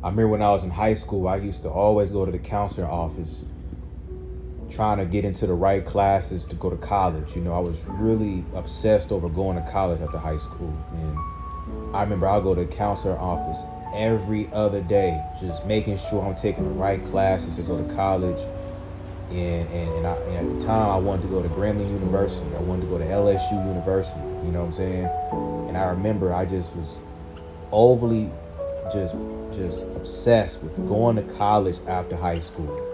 I remember when I was in high school, I used to always go to the counselor office trying to get into the right classes to go to college. I was really obsessed over going to college after high school. And I remember I'll go to the counselor office every other day, just making sure I'm taking the right classes to go to college. And at the time, I wanted to go to Grambling University. I wanted to go to LSU University. You know what I'm saying? And I remember I just was overly just obsessed with going to college after high school.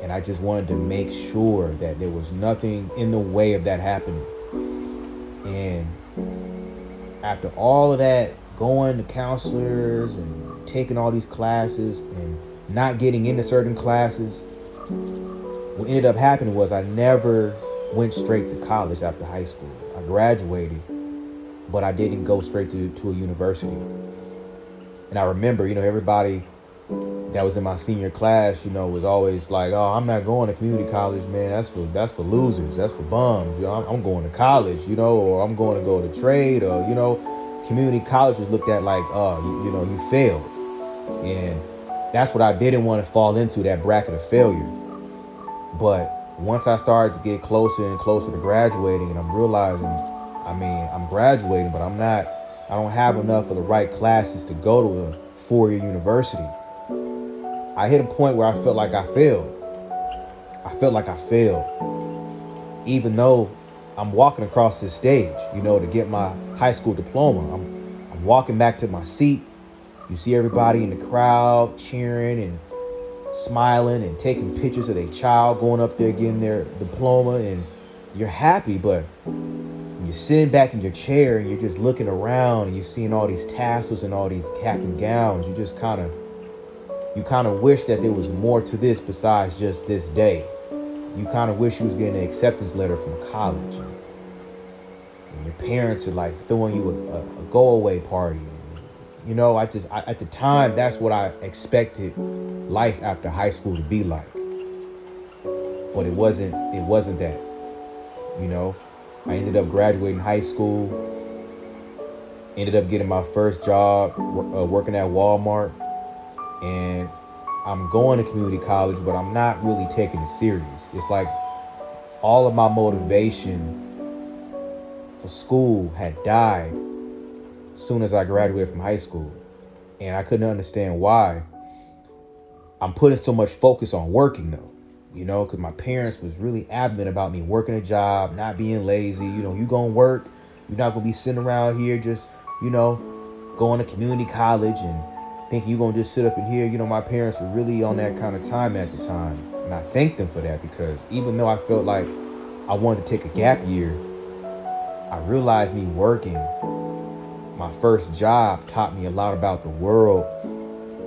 And I just wanted to make sure that there was nothing in the way of that happening. And after all of that, going to counselors and taking all these classes and not getting into certain classes, what ended up happening was I never went straight to college after high school. I graduated, but I didn't go straight to a university. And I remember, everybody that was in my senior class, was always like, "Oh, I'm not going to community college, man. That's for losers. That's for bums. I'm going to college, or I'm going to go to trade, or community college was looked at like, oh, you failed." And that's what I didn't want to fall into, that bracket of failure. But once I started to get closer and closer to graduating, and I'm realizing, I'm graduating, but I don't have enough of the right classes to go to a four-year university. I hit a point where I felt like I failed. Even though I'm walking across this stage, to get my high school diploma. I'm walking back to my seat. You see everybody in the crowd cheering and smiling and taking pictures of their child going up there getting their diploma, and you're happy, but you're sitting back in your chair and you're just looking around and you're seeing all these tassels and all these cap and gowns. You kind of wish that there was more to this besides just this day. You kind of wish you was getting an acceptance letter from college, and your parents are like throwing you a go away party. At the time, that's what I expected life after high school to be like. But it wasn't that. I ended up graduating high school, ended up getting my first job working at Walmart, and I'm going to community college, but I'm not really taking it serious. It's like all of my motivation for school had died as soon as I graduated from high school. And I couldn't understand why. I'm putting so much focus on working though, because my parents was really adamant about me working a job, not being lazy. You gonna work. You're not gonna be sitting around here just, going to community college and thinking you're gonna just sit up in here. My parents were really on that kind of time at the time. And I thank them for that, because even though I felt like I wanted to take a gap year, I realized me working my first job taught me a lot about the world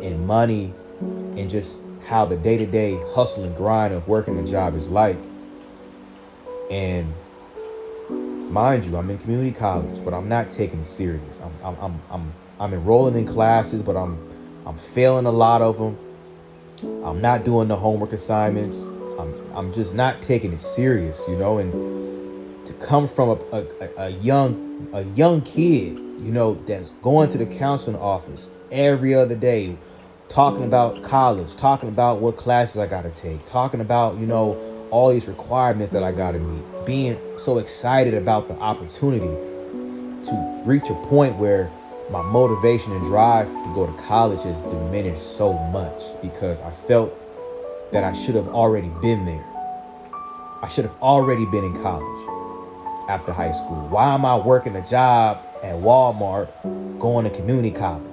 and money and just how the day-to-day hustle and grind of working a job is like. And mind you, I'm in community college, but I'm not taking it serious. I'm enrolling in classes, but I'm failing a lot of them. I'm not doing the homework assignments. I'm just not taking it serious, And to come from a young kid, that's going to the counseling office every other day, talking about college, talking about what classes I got to take, talking about, all these requirements that I got to meet, being so excited about the opportunity to reach a point where my motivation and drive to go to college has diminished so much, because I felt that I should have already been there. I should have already been in college after high school. Why am I working a job at Walmart going to community college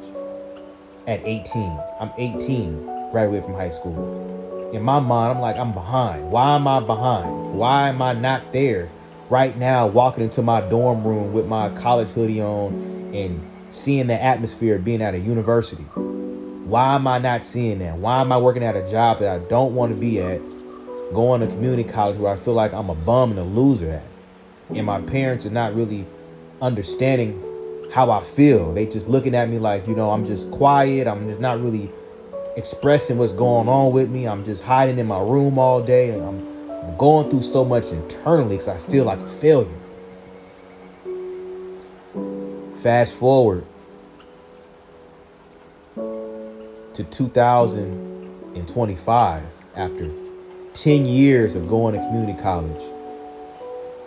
at 18? I'm 18, graduated from high school. In my mind, I'm like, I'm behind. Why am I behind? Why am I not there right now, walking into my dorm room with my college hoodie on and seeing the atmosphere of being at a university? Why am I not seeing that? Why am I working at a job that I don't want to be at, going to community college where I feel like I'm a bum and a loser at? And my parents are not really understanding how I feel. They just looking at me like, I'm just quiet. I'm just not really expressing what's going on with me. I'm just hiding in my room all day, and I'm going through so much internally because I feel like a failure. Fast forward to 2025 after 10 years of going to community college,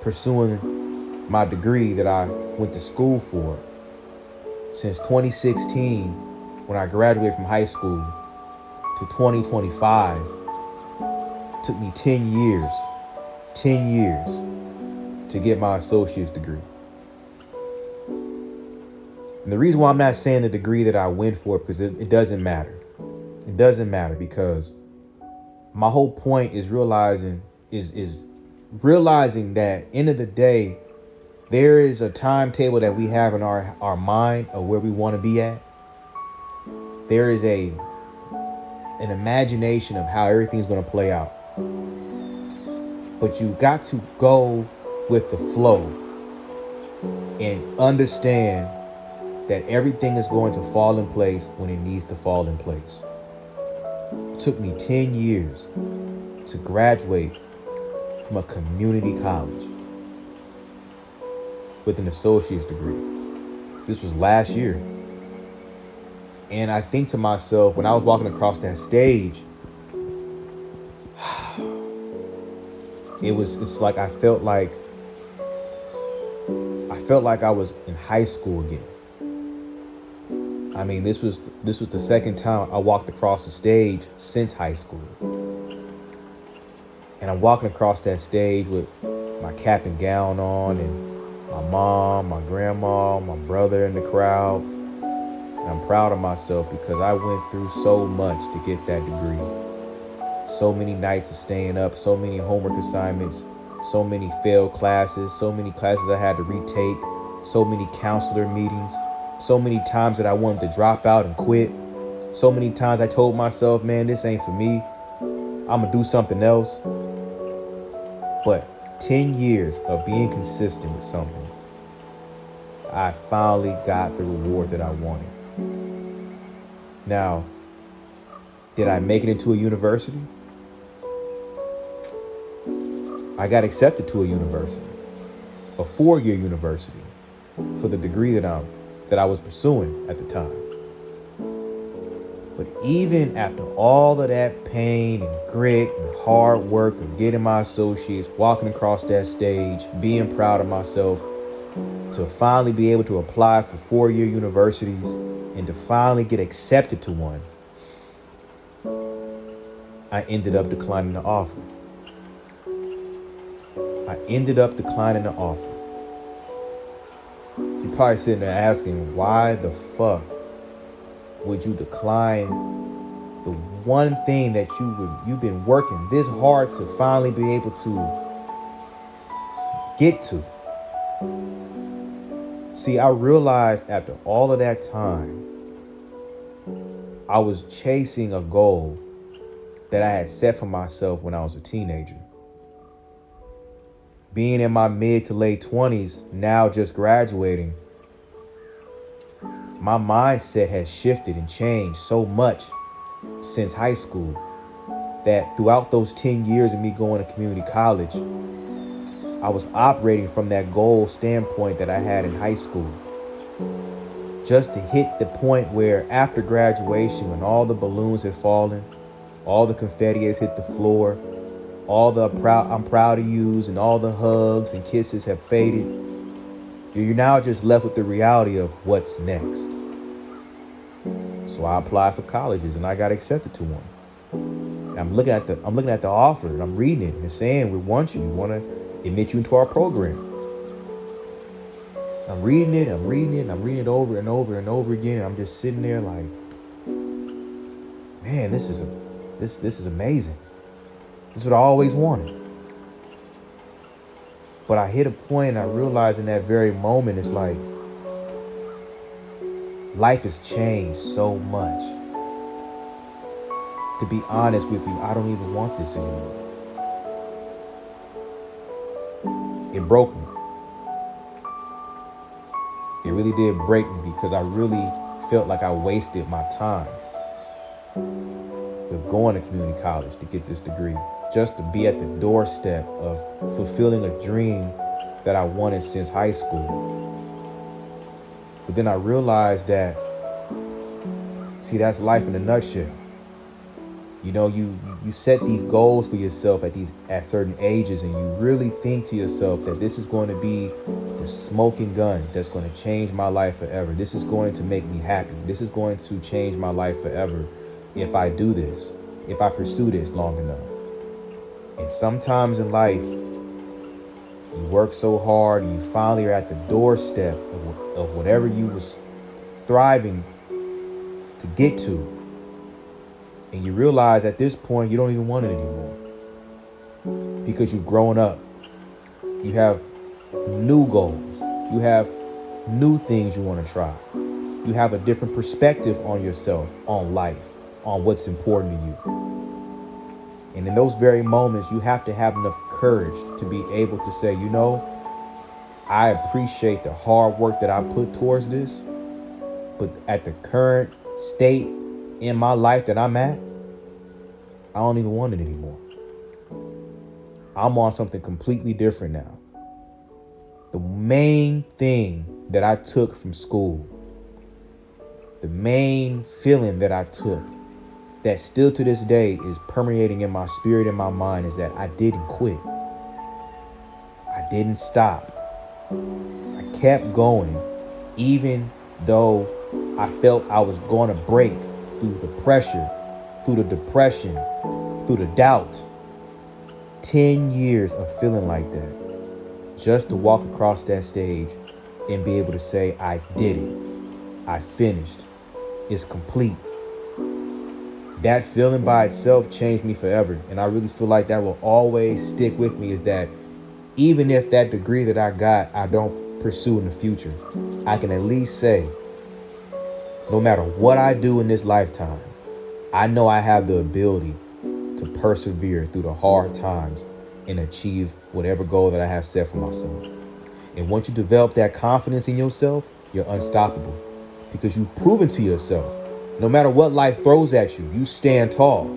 pursuing my degree that I went to school for. Since 2016, when I graduated from high school, to 2025, took me 10 years to get my associate's degree. And the reason why I'm not saying the degree that I went for, because it doesn't matter. It doesn't matter, because my whole point is realizing that end of the day, there is a timetable that we have in our mind of where we want to be at. There is an imagination of how everything's going to play out. But you got to go with the flow and understand that everything is going to fall in place when it needs to fall in place. It took me 10 years to graduate from a community college with an associate's degree. This was last year. And I think to myself, when I was walking across that stage, it's like I felt like I was in high school again. I mean, this was the second time I walked across the stage since high school. And I'm walking across that stage with my cap and gown on, and my mom, my grandma, my brother in the crowd. And I'm proud of myself because I went through so much to get that degree. So many nights of staying up, so many homework assignments, so many failed classes, so many classes I had to retake, so many counselor meetings, so many times that I wanted to drop out and quit. So many times I told myself, man, this ain't for me. I'm gonna do something else. But 10 years of being consistent with something, I finally got the reward that I wanted. Now, did I make it into a university? I got accepted to a university, a 4-year university, for the degree that I was pursuing at the time. But even after all of that pain and grit and hard work of getting my associates, walking across that stage, being proud of myself, to finally be able to apply for 4-year universities and to finally get accepted to one, I ended up declining the offer. You're probably sitting there asking, why the fuck would you decline the one thing that you've been working this hard to finally be able to get to? See, I realized after all of that time, I was chasing a goal that I had set for myself when I was a teenager. Being in my mid to late 20s, now just graduating, my mindset has shifted and changed so much since high school that throughout those 10 years of me going to community college, I was operating from that goal standpoint that I had in high school. Just to hit the point where after graduation, when all the balloons had fallen, all the confetti has hit the floor, all the I'm proud of yous and all the hugs and kisses have faded, you're now just left with the reality of what's next. So I applied for colleges and I got accepted to one. And I'm looking at the offer and I'm reading it and it's saying, we want to admit you into our program. I'm reading it over and over and over again. And I'm just sitting there like, man, this is amazing. This is what I always wanted. But I hit a point and I realized in that very moment, it's like, life has changed so much. To be honest with you, I don't even want this anymore. It broke me. It really did break me because I really felt like I wasted my time with going to community college to get this degree, just to be at the doorstep of fulfilling a dream that I wanted since high school. But then I realized that, See, that's life in a nutshell. You know, you set these goals for yourself at certain ages, and you really think to yourself that this is going to be the smoking gun that's going to change my life forever. This is going to make me happy. This is going to change my life forever if I do this, if I pursue this long enough. And sometimes in life, you work so hard and you finally are at the doorstep of whatever you was thriving to get to. And you realize at this point you don't even want it anymore. Because you've grown up. You have new goals. You have new things you want to try. You have a different perspective on yourself, on life, on what's important to you. And in those very moments, you have to have enough courage to be able to say, you know, I appreciate the hard work that I put towards this, but at the current state in my life that I'm at, I don't even want it anymore. I'm on something completely different now. The main thing that I took from school, the main feeling that I took, that still to this day is permeating in my spirit and my mind, is that I didn't quit. I didn't stop. I kept going, even though I felt I was going to break through the pressure, through the depression, through the doubt. 10 years of feeling like that, just to walk across that stage and be able to say, I did it. I finished. It's complete. That feeling by itself changed me forever. And I really feel like that will always stick with me, is that even if that degree that I got, I don't pursue in the future, I can at least say, no matter what I do in this lifetime, I know I have the ability to persevere through the hard times and achieve whatever goal that I have set for myself. And once you develop that confidence in yourself, you're unstoppable, because you've proven to yourself, no matter what life throws at you, you stand tall.